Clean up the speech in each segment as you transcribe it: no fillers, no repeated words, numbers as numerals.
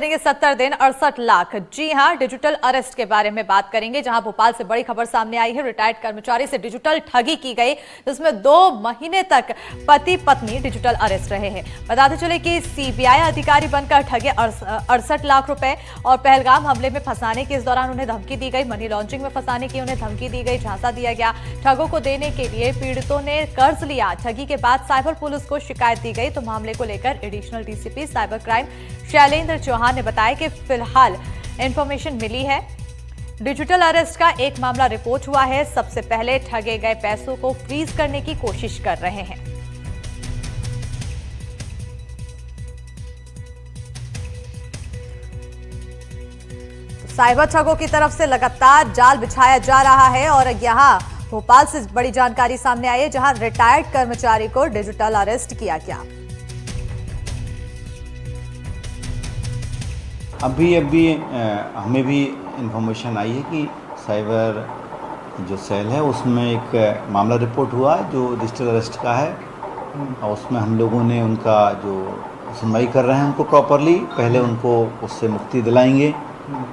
करेंगे 70 दिन 68 लाख। जी हां, डिजिटल अरेस्ट के बारे में बात करेंगे, जहां भोपाल से बड़ी खबर सामने आई है। रिटायर्ड कर्मचारी से डिजिटल ठगी की गई, जिसमें 2 महीने तक पति पत्नी डिजिटल अरेस्ट रहे हैं। बताते चले कि सीबीआई अधिकारी बनकर ठगे 68 लाख रुपए और पहलगाम हमले में फंसाने की इस दौरान उन्हें धमकी दी गई। मनी लॉन्ड्रिंग में फंसाने की उन्हें धमकी दी गई, झांसा दिया गया। ठगों को देने के लिए पीड़ितों ने कर्ज लिया। ठगी के बाद साइबर पुलिस को शिकायत दी गई, तो मामले को लेकर additional DCP cyber crime Shailendra Chauhan ने बताया कि फिलहाल इंफॉर्मेशन मिली है। डिजिटल अरेस्ट का एक मामला रिपोर्ट हुआ है। सबसे पहले ठगे गए पैसों को फ्रीज करने की कोशिश कर रहे हैं। तो साइबर ठगों की तरफ से लगातार जाल बिछाया जा रहा है और यहां भोपाल से बड़ी जानकारी सामने आई है, जहां रिटायर्ड कर्मचारी को डिजिटल अरेस्ट किया गया। अभी हमें भी इंफॉर्मेशन आई है कि साइबर जो सेल है उसमें एक मामला रिपोर्ट हुआ जो डिजिटल अरेस्ट का है, और उसमें हम लोगों ने उनका जो सुनवाई कर रहे हैं उनको प्रॉपरली पहले उनको उससे मुक्ति दिलाएंगे,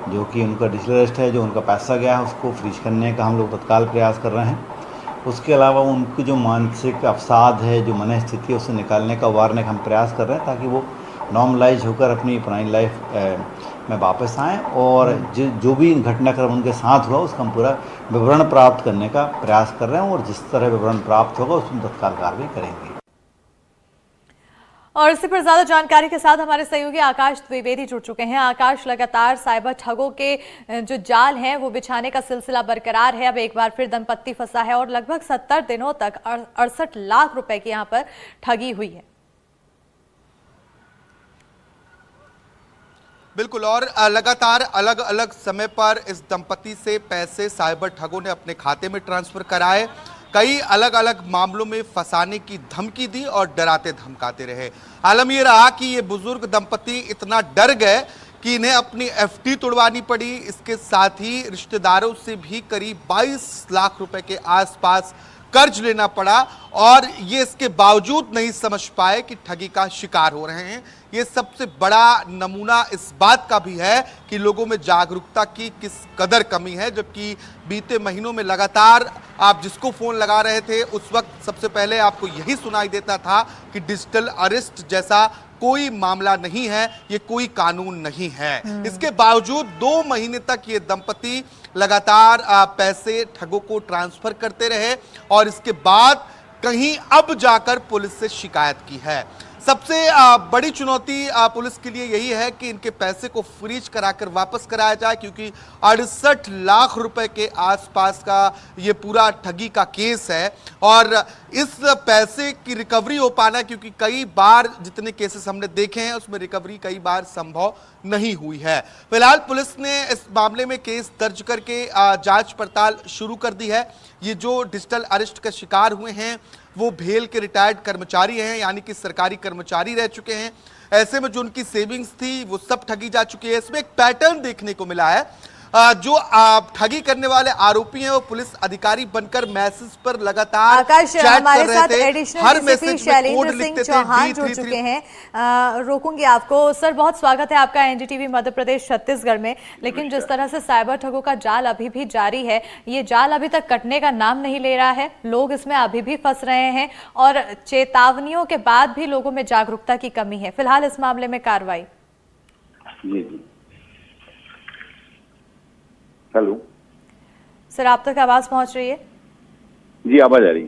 जो कि उनका डिजिटल अरेस्ट है। जो उनका पैसा गया है उसको फ्रीज करने का हम लोग तत्काल प्रयास कर रहे हैं। उसके अलावा उनकी जो मानसिक अवसाद है, जो मन स्थिति है, उसे निकालने का उबारने का हम प्रयास कर रहे हैं, ताकि वो नॉर्मलाइज होकर अपनी पुरानी लाइफ में वापस आएँ। और जो भी घटनाक्रम उनके साथ हुआ उसका हम पूरा विवरण प्राप्त करने का प्रयास कर रहे हैं, और जिस तरह विवरण प्राप्त होगा उसमें तत्काल कार्रवाई करेंगे। और इससे पर ज्यादा जानकारी के साथ हमारे सहयोगी आकाश द्विवेदी जुड़ चुके हैं। आकाश, लगातार साइबर ठगों के जो जाल हैं वो बिछाने का सिलसिला बरकरार है। अब एक बार फिर दंपत्ति फंसा है और लगभग 70 दिनों तक 68 लाख रुपए की यहां पर ठगी हुई है। बिल्कुल, और लगातार अलग अलग समय पर इस दंपति से पैसे साइबर ठगों ने अपने खाते में ट्रांसफर कराए। कई अलग अलग मामलों में फंसाने की धमकी दी और डराते धमकाते रहे। आलम ये रहा कि ये बुजुर्ग दंपति इतना डर गए कि इन्हें अपनी एफडी तोड़वानी पड़ी। इसके साथ ही रिश्तेदारों से भी करीब 22 लाख रुपए के आसपास कर्ज लेना पड़ा, और ये इसके बावजूद नहीं समझ पाए कि ठगी का शिकार हो रहे हैं। ये सबसे बड़ा नमूना इस बात का भी है कि लोगों में जागरूकता की किस कदर कमी है। जबकि बीते महीनों में लगातार आप जिसको फोन लगा रहे थे उस वक्त सबसे पहले आपको यही सुनाई देता था कि डिजिटल अरेस्ट जैसा कोई मामला नहीं है, ये कोई कानून नहीं है। इसके बावजूद 2 महीने तक ये दंपति लगातार पैसे ठगों को ट्रांसफर करते रहे, और इसके बाद कहीं अब जाकर पुलिस से शिकायत की है। सबसे बड़ी चुनौती पुलिस के लिए यही है कि इनके पैसे को फ्रीज कराकर वापस कराया जाए, क्योंकि 68 लाख रुपए के आसपास का ये पूरा ठगी का केस है, और इस पैसे की रिकवरी हो पाना, क्योंकि कई बार जितने केसेस हमने देखे हैं उसमें रिकवरी कई बार संभव नहीं हुई है। फिलहाल पुलिस ने इस मामले में केस दर्ज करके जांच पड़ताल शुरू कर दी है। ये जो डिजिटल अरेस्ट का शिकार हुए हैं वो भेल के रिटायर्ड कर्मचारी हैं, यानी कि सरकारी कर्मचारी रह चुके हैं। ऐसे में जो उनकी सेविंग्स थी वो सब ठगी जा चुकी है। इसमें एक पैटर्न देखने को मिला है। जो ठगी करने वाले आरोपी हैं वो पुलिस अधिकारी बनकर मैसेज पर लगातार चैट हमारे कर साथ रहे थे। एडिशनल हर डीसीपी मैसेज में कोड शैलेंद्र सिंह लिखते थे चौहान जुड़ चुके हैं। रोकूंगी आपको सर, बहुत स्वागत है आपका एनडीटीवी मध्य प्रदेश छत्तीसगढ़ में। लेकिन जिस तरह से साइबर ठगों का जाल अभी भी जारी है, ये जाल अभी तक कटने का नाम नहीं ले रहा है। लोग इसमें अभी भी फंस रहे हैं और चेतावनियों के बाद भी लोगों में जागरूकता की कमी है। फिलहाल इस मामले में कार्रवाई। हेलो सर, आप तक आवाज पहुंच रही है? जी, आवाज आ रही।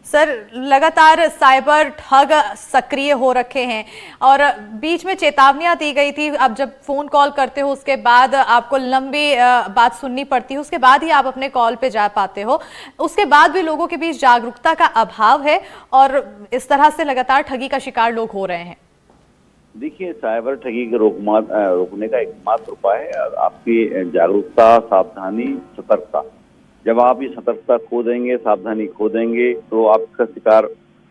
सर, लगातार साइबर ठग सक्रिय हो रखे हैं और बीच में चेतावनियां दी गई थी। अब जब फोन कॉल करते हो उसके बाद आपको लंबी बात सुननी पड़ती है, उसके बाद ही आप अपने कॉल पे जा पाते हो। उसके बाद भी लोगों के बीच जागरूकता का अभाव है और इस तरह से लगातार ठगी का शिकार लोग हो रहे हैं। देखिए, साइबर ठगी के रोकने का एकमात्र उपाय है आपकी जागरूकता, सावधानी, सतर्कता। जब आप ये सतर्कता खो देंगे, सावधानी खो देंगे, तो आपका शिकार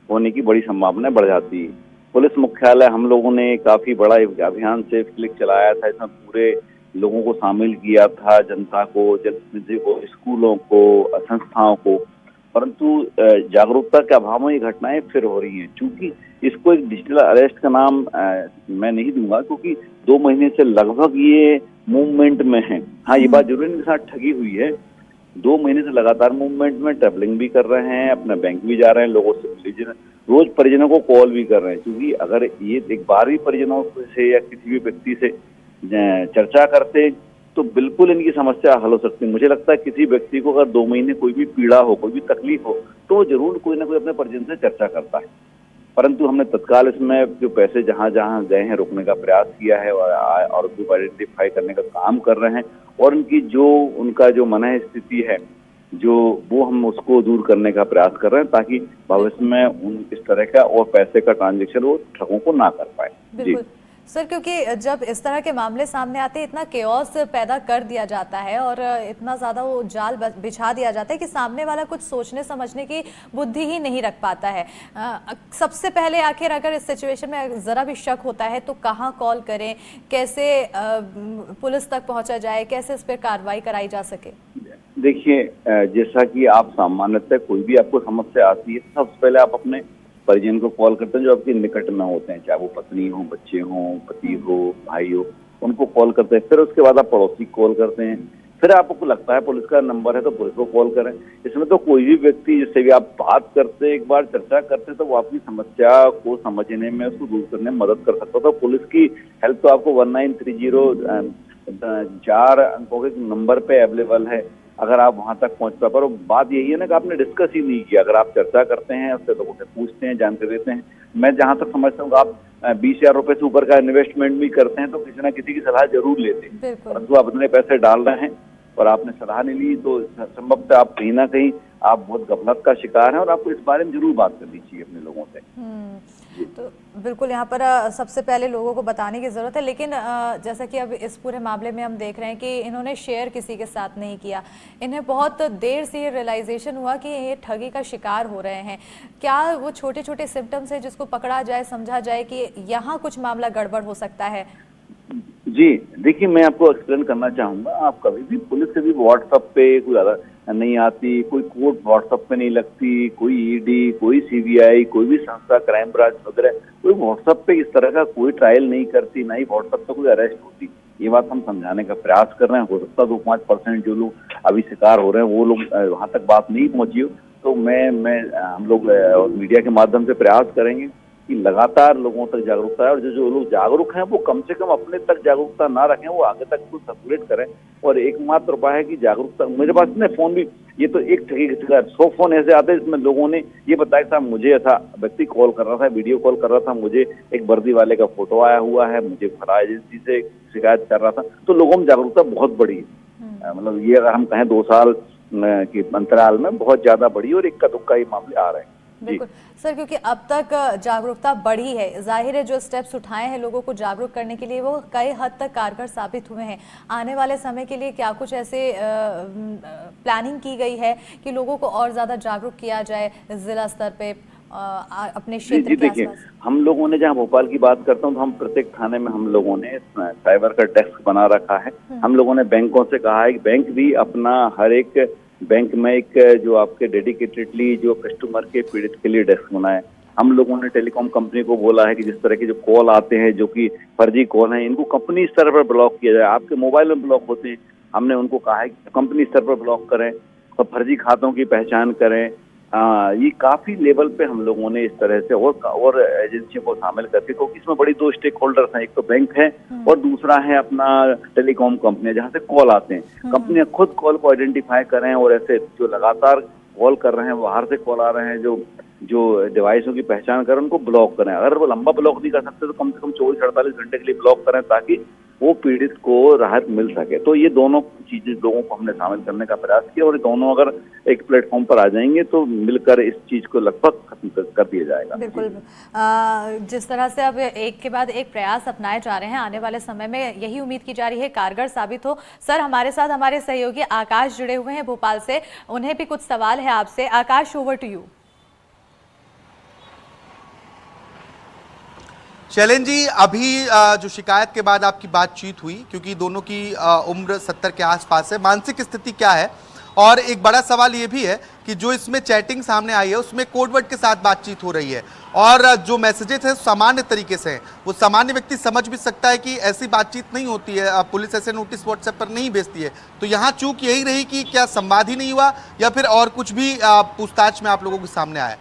होने की बड़ी संभावना बढ़ जाती है। पुलिस मुख्यालय हम लोगों ने काफी बड़ा अभियान सेफ क्लिक चलाया था। इसमें पूरे लोगों को शामिल किया था, जनता को, जनप्रतिनिधि को, स्कूलों को, संस्थाओं को, परंतु जागरूकता के अभाव में ये घटनाएं फिर हो रही हैं। चूंकि इसको एक डिजिटल अरेस्ट का नाम मैं नहीं दूंगा, क्योंकि 2 महीने से लगभग ये मूवमेंट में है। हाँ, ये बात जरूर इनके साथ ठगी हुई है। 2 महीने से लगातार मूवमेंट में, ट्रैवलिंग भी कर रहे हैं, अपना बैंक भी जा रहे हैं, लोगों से मिले, रोज परिजनों को कॉल भी कर रहे हैं। क्योंकि अगर ये एक बार भी परिजनों से या किसी भी व्यक्ति से चर्चा करते तो बिल्कुल इनकी समस्या हल हो सकती है। मुझे लगता है किसी व्यक्ति को अगर 2 महीने कोई भी पीड़ा हो, कोई भी तकलीफ हो, तो वो जरूर कोई ना कोई अपने परिजन से चर्चा करता है। परंतु हमने तत्काल इसमें जो पैसे जहां जहां गए हैं रोकने का प्रयास किया है और उनको आइडेंटिफाई करने का काम कर रहे हैं, और उनका जो मन स्थिति है वो हम उसको दूर करने का प्रयास कर रहे हैं, ताकि भविष्य में इस तरह का और पैसे का ट्रांजैक्शन वो ठगों को ना कर पाए। बिल्कुल सर, क्योंकि जब इस तरह के मामले सामने आते हैं, इतना केओस पैदा कर दिया जाता है और इतना ज़्यादा वो जाल बिछा दिया जाता है कि सामने वाला कुछ सोचने समझने की बुद्धि ही नहीं रख पाता है। सबसे पहले आखिर अगर इस सिचुएशन में ज़रा भी शक होता है तो कहाँ कॉल करें, कैसे पुलिस तक पहुँचा जाए, कैसे इस पर कार्रवाई कराई जा सके? देखिए, जैसा कि आप सामान्यतः कोई भी आपको समस्या आती है, सबसे पहले आप अपने परिजन को कॉल करते हैं जो आपके निकट में होते हैं, चाहे वो पत्नी हो, बच्चे हो, पति हो, भाई हो, उनको कॉल करते हैं। फिर उसके बाद आप पड़ोसी को कॉल करते हैं। फिर आपको लगता है पुलिस का नंबर है तो पुलिस को कॉल करें। इसमें तो कोई भी व्यक्ति जिससे भी आप बात करते, एक बार चर्चा करते, तो वो आपकी समस्या को समझने में, उसको दूर करने में मदद कर सकता है। तो पुलिस की हेल्प तो आपको 1930 4 अंकों के नंबर पे अवेलेबल है, अगर आप वहां तक पहुंच पाए। पर बात यही है ना कि आपने डिस्कस ही नहीं किया। अगर आप चर्चा करते हैं, उससे लोगों से पूछते हैं, जानकारी देते हैं, मैं जहां तक समझता हूँ आप 20,000 रुपए से ऊपर का इन्वेस्टमेंट भी करते हैं तो किसी ना किसी की सलाह जरूर लेते हैं। परंतु आप इतने पैसे डाल रहे हैं और आपने सलाह नहीं ली, तो संभवतः आप कहीं ना कहीं आप बहुत गफलत का शिकार हैं, और आपको इस बारे में जरूर बात करनी चाहिए अपने लोगों से। तो बिल्कुल यहाँ पर सबसे पहले लोगों को बताने की ज़रूरत है। लेकिन जैसा कि अब इस पूरे मामले में हम देख रहे हैं कि इन्होंने शेयर किसी के साथ नहीं किया, इन्हें बहुत देर से ये रियलाइजेशन हुआ कि ये ठगी का शिकार हो रहे हैं। क्या वो छोटे छोटे सिम्टम्स है जिसको पकड़ा जाए, समझा जाए कि यहाँ कुछ मामला गड़बड़ हो सकता है? जी देखिए, मैं आपको एक्सप्लेन करना चाहूंगा। आप कभी भी पुलिस से भी व्हाट्सएप पे कोई ज़्यादा नहीं आती, कोई कोर्ट व्हाट्सएप पे नहीं लगती, कोई ईडी, कोई सीबीआई, कोई भी संस्था, क्राइम ब्रांच वगैरह, कोई व्हाट्सएप पे इस तरह का कोई ट्रायल नहीं करती, ना ही व्हाट्सएप पे कोई अरेस्ट होती। ये बात हम समझाने का प्रयास कर रहे हैं। हो सकता है 2-5% जो लोग अभी शिकार हो रहे हैं वो लोग वहां तक बात नहीं पहुंची हो, तो हम लोग मीडिया के माध्यम से प्रयास करेंगे कि लगातार लोगों तक जागरूकता है, और जो लोग जागरूक हैं वो कम से कम अपने तक जागरूकता ना रखें, वो आगे तक उसको सर्कुलेट करें। और एकमात्र उपाय है कि जागरूकता। मेरे पास ना फोन भी, ये तो एक ठगी का 100 फोन ऐसे आते हैं जिसमें लोगों ने ये बताया कि साहब मुझे ऐसा व्यक्ति कॉल कर रहा था, वीडियो कॉल कर रहा था, मुझे एक वर्दी वाले का फोटो आया हुआ है, मुझे फला एजेंसी से शिकायत कर रहा था। तो लोगों में जागरूकता बहुत बढ़ी है। मतलब ये अगर हम कहें 2 साल के अंतराल में बहुत ज्यादा बढ़ी, और इक्का दुक्का ये मामले आ रहे हैं। बिल्कुल सर, क्योंकि अब तक जागरूकता बढ़ी है, जाहिर है जो स्टेप्स उठाए हैं लोगों को जागरूक करने के लिए वो कई हद तक कारगर साबित हुए हैं। आने वाले समय के लिए क्या कुछ ऐसे प्लानिंग की गई है कि लोगों को और ज़्यादा जागरूक किया जाए जिला स्तर पे, अपने क्षेत्र के आसपास? हम लोगों ने, जहाँ भोपाल की बात करता हूँ, तो हम प्रत्येक थाने में हम लोगों ने साइबर का डेस्क बना रखा है। हम लोगों ने बैंकों से कहा है कि बैंक भी अपना हर एक बैंक में एक जो आपके डेडिकेटेडली जो कस्टमर के पीड़ित के लिए डेस्क बनाए। हम लोगों ने टेलीकॉम कंपनी को बोला है कि जिस तरह के जो कॉल आते हैं जो कि फर्जी कॉल हैं, इनको कंपनी स्तर पर ब्लॉक किया जाए। आपके मोबाइल में ब्लॉक होते हैं, हमने उनको कहा है कि कंपनी स्तर पर ब्लॉक करें और फर्जी खातों की पहचान करें। ये काफी लेवल पे हम लोगों ने इस तरह से और एजेंसियों को शामिल करके, क्योंकि इसमें बड़ी 2 स्टेक होल्डर्स हैं, एक तो बैंक है और दूसरा है अपना टेलीकॉम कंपनी, जहाँ से कॉल आते हैं। कंपनियां खुद कॉल को आइडेंटिफाई करें और ऐसे जो लगातार कॉल कर रहे हैं, बाहर से कॉल आ रहे हैं, जो डिवाइसों की पहचान करें, उनको ब्लॉक करें। अगर वो लंबा ब्लॉक नहीं कर सकते तो कम से कम 24-48 घंटे के लिए ब्लॉक करें, ताकि वो पीड़ित को राहत मिल सके। तो ये दोनों चीजें लोगों को हमने शामिल करने का प्रयास किया, और दोनों अगर एक प्लेटफॉर्म पर आ जाएंगे तो मिलकर इस चीज को लगभग खत्म कर दिया जाएगा। बिल्कुल। जिस तरह से अब एक के बाद एक प्रयास अपनाए जा रहे हैं, आने वाले समय में यही उम्मीद की जा रही है कारगर साबित हो। सर, हमारे साथ हमारे सहयोगी आकाश जुड़े हुए हैं भोपाल से, उन्हें भी कुछ सवाल है आपसे। आकाश, ओवर टू यू। शैलेन जी, अभी जो शिकायत के बाद आपकी बातचीत हुई, क्योंकि दोनों की उम्र 70 के आसपास है, मानसिक स्थिति क्या है और एक बड़ा सवाल ये भी है कि जो इसमें चैटिंग सामने आई है उसमें कोड वर्ड के साथ बातचीत हो रही है और जो मैसेजेस हैं सामान्य तरीके से हैं। वो सामान्य व्यक्ति समझ भी सकता है कि ऐसी बातचीत नहीं होती है, पुलिस ऐसे नोटिस व्हाट्सएप पर नहीं भेजती है। तो यहाँ चूक यही रही कि क्या संवाद ही नहीं हुआ या फिर और कुछ भी पूछताछ में आप लोगों के सामने आया?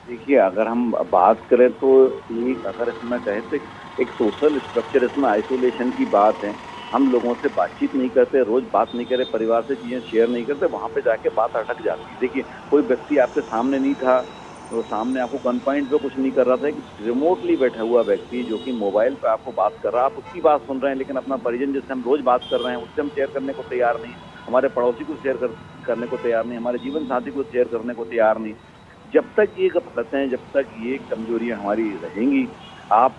देखिए, अगर हम बात करें तो एक अगर इसमें कहें तो एक सोशल स्ट्रक्चर, इसमें आइसोलेशन की बात है। हम लोगों से बातचीत नहीं करते, रोज बात नहीं करे, परिवार से चीज़ें शेयर नहीं करते, वहाँ पे जाके बात अटक जाती है। देखिए, कोई व्यक्ति आपके सामने नहीं था, तो सामने आपको गन पॉइंट पे कुछ नहीं कर रहा था, एक रिमोटली बैठा हुआ व्यक्ति जो कि मोबाइल पे आपको बात कर रहा है, आप उसकी बात सुन रहे हैं, लेकिन अपना परिजन जिससे हम रोज बात कर रहे हैं उससे हम शेयर करने को तैयार नहीं, हमारे पड़ोसी को शेयर करने को तैयार नहीं, हमारे जीवन साथी को शेयर करने को तैयार नहीं। जब तक ये गलतें, जब तक ये कमजोरियां हमारी रहेंगी, आप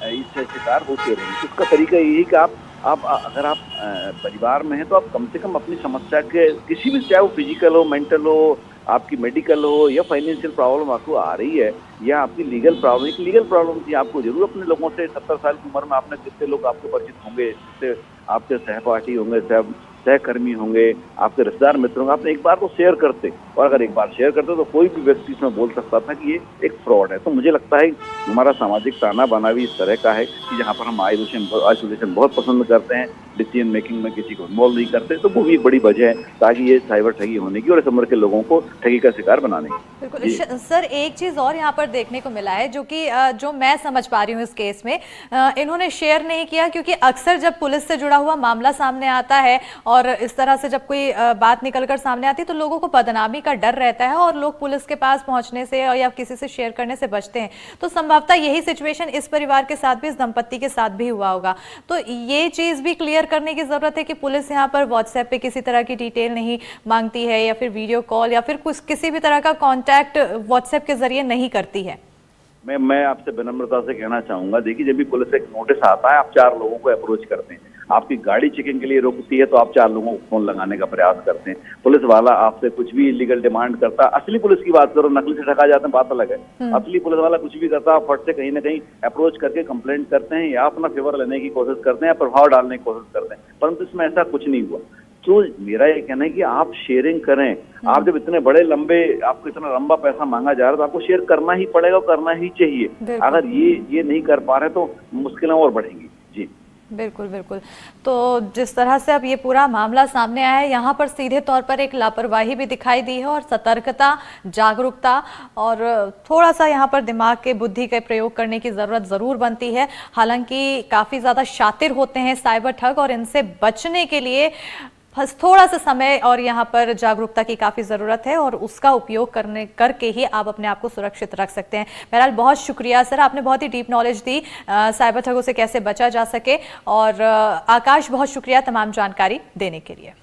इससे शिकार होते रहेंगे। उसका तरीका यही है कि अगर आप परिवार में हैं तो आप कम से कम अपनी समस्या के किसी भी, चाहे वो फिजिकल हो, मेंटल हो, आपकी मेडिकल हो या फाइनेंशियल प्रॉब्लम आपको आ रही है या आपकी लीगल प्रॉब्लम थी, आपको जरूर अपने लोगों से, 70 साल की उम्र में आपने जितने लोग आपको परिचित होंगे, जितने आपके सहपाठी होंगे, सहकर्मी होंगे, आपके रिश्तेदार मित्र होंगे, आपने एक बार तो शेयर करते, और अगर एक बार शेयर करते तो कोई भी व्यक्ति इसमें बोल सकता था कि ये एक फ्रॉड है। तो मुझे लगता है हमारा सामाजिक ताना बाना भी इस तरह का है कि जहाँ पर हम आइसोलेशन बहुत पसंद करते हैं, डिसीजन मेकिंग में किसी को इन्वॉल्व नहीं करते, तो वो भी एक बड़ी वजह है ताकि ये साइबर ठगी होने की और इस उम्र के लोगों को ठगी का शिकार बनाने की। बिल्कुल सर, एक चीज और यहाँ पर देखने को मिला है जो कि जो मैं समझ पा रही हूँ इस केस में, इन्होंने शेयर नहीं किया क्योंकि अक्सर जब पुलिस से जुड़ा हुआ मामला सामने आता है और इस तरह से जब कोई बात निकलकर सामने आती है तो लोगों को बदनामी का डर रहता है और लोग पुलिस के पास पहुंचने से या किसी से शेयर करने से बचते हैं। तो संभवतः यही सिचुएशन इस परिवार के साथ भी, इस दंपत्ति के साथ भी हुआ होगा। तो ये चीज भी क्लियर करने की जरूरत है कि पुलिस यहाँ पर व्हाट्सएप पे किसी तरह की डिटेल नहीं मांगती है या फिर वीडियो कॉल या फिर कुछ किसी भी तरह का कॉन्टैक्ट व्हाट्सएप के जरिए नहीं करती है। मैं आपसे विनम्रता से कहना चाहूंगा, देखिए, जब भी पुलिस एक नोटिस आता है, आप 4 लोगों को अप्रोच करते हैं, आपकी गाड़ी चेकिंग के लिए रुकती है तो आप 4 लोगों को फोन लगाने का प्रयास करते हैं। पुलिस वाला आपसे कुछ भी इलीगल डिमांड करता, असली पुलिस की बात करो, नकली से ठगा जाते हैं, बात अलग है। असली पुलिस वाला कुछ भी करता, आप फट से कहीं ना कहीं अप्रोच करके कंप्लेंट करते हैं या अपना फेवर लेने की कोशिश करते हैं या प्रभाव डालने की कोशिश करते हैं, परंतु इसमें ऐसा कुछ नहीं हुआ। तो मेरा ये कहना है कि आप शेयरिंग करें। आप जब इतने बड़े लंबे, आपको इतना लंबा पैसा मांगा जा रहा है तो आपको शेयर करना ही पड़ेगा और करना ही चाहिए। अगर ये नहीं कर पा रहे तो मुश्किलें और बढ़ेंगी। जी बिल्कुल बिल्कुल। तो जिस तरह से अब ये पूरा मामला सामने आया है, यहाँ पर सीधे तौर पर एक लापरवाही भी दिखाई दी है और सतर्कता, जागरूकता और थोड़ा सा यहाँ पर दिमाग के, बुद्धि के प्रयोग करने की ज़रूरत ज़रूर बनती है। हालांकि काफ़ी ज़्यादा शातिर होते हैं साइबर ठग और इनसे बचने के लिए बस थोड़ा सा समय और यहाँ पर जागरूकता की काफ़ी ज़रूरत है और उसका उपयोग करके ही आप अपने आप को सुरक्षित रख सकते हैं। बहरहाल बहुत शुक्रिया सर, आपने बहुत ही डीप नॉलेज दी साइबर ठगों से कैसे बचा जा सके। और आकाश, बहुत शुक्रिया तमाम जानकारी देने के लिए।